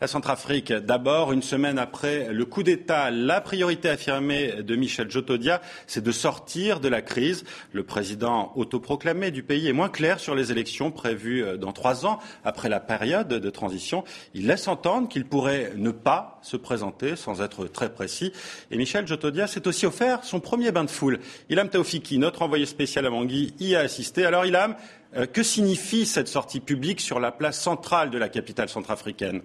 La Centrafrique, d'abord, une semaine après le coup d'État, la priorité affirmée de Michel Djotodia, c'est de sortir de la crise. Le président autoproclamé du pays est moins clair sur les élections prévues dans 3 ans après la période de transition. Il laisse entendre qu'il pourrait ne pas se présenter sans être très précis. Et Michel Djotodia s'est aussi offert son premier bain de foule. Ilham Taoufiki, notre envoyé spécial à Bangui, y a assisté. Alors Ilham, que signifie cette sortie publique sur la place centrale de la capitale centrafricaine ?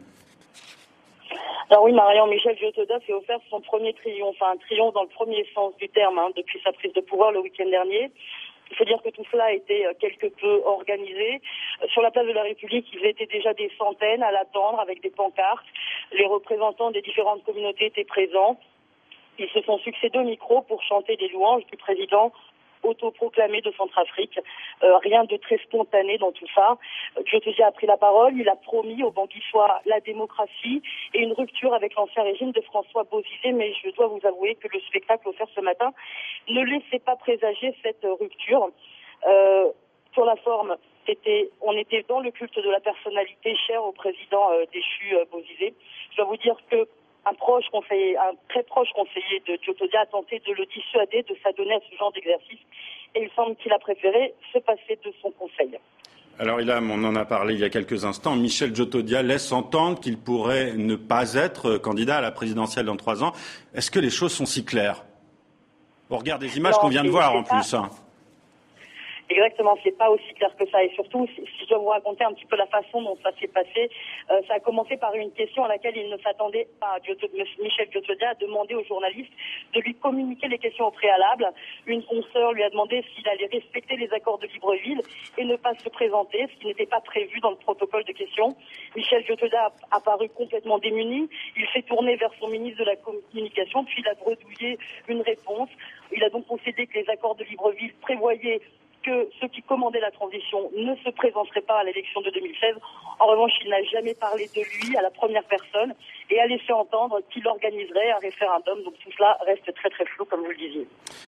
Alors oui, Marion, Michel Djotodia s'est offert son premier triomphe, un triomphe dans le premier sens du terme, depuis sa prise de pouvoir le week-end dernier. Il faut dire que tout cela a été quelque peu organisé. Sur la place de la République, ils étaient déjà des centaines à l'attendre avec des pancartes. Les représentants des différentes communautés étaient présents. Ils se sont succédés au micro pour chanter des louanges du président autoproclamé de Centrafrique. Rien de très spontané dans tout ça. Djotodia a pris la parole, il a promis aux Banguissois la démocratie et une rupture avec l'ancien régime de François Bozizé, mais je dois vous avouer que le spectacle offert ce matin ne laissait pas présager cette rupture. Sur la forme, on était dans le culte de la personnalité chère au président déchu Bozizé. Je dois vous dire que un très proche conseiller de Djotodia a tenté de le dissuader de s'adonner à ce genre d'exercice et il semble qu'il a préféré se passer de son conseil. Alors Ilham, on en a parlé il y a quelques instants, Michel Djotodia laisse entendre qu'il pourrait ne pas être candidat à la présidentielle dans 3 ans. Est-ce que les choses sont si claires ? Au regard des images qu'on vient de voir en plus. Exactement, c'est pas aussi clair que ça. Et surtout, si je dois vous raconter un petit peu la façon dont ça s'est passé, ça a commencé par une question à laquelle il ne s'attendait pas. Michel Djotodia a demandé aux journalistes de lui communiquer les questions au préalable. Une consoeur lui a demandé s'il allait respecter les accords de Libreville et ne pas se présenter, ce qui n'était pas prévu dans le protocole de questions. Michel Djotodia a paru complètement démuni. Il s'est tourné vers son ministre de la Communication, puis il a bredouillé une réponse. Il a donc concédé que les accords de Libreville prévoyaient que ceux qui commandaient la transition ne se présenteraient pas à l'élection de 2016. En revanche, il n'a jamais parlé de lui à la première personne et a laissé entendre qu'il organiserait un référendum. Donc tout cela reste très très flou, comme vous le disiez.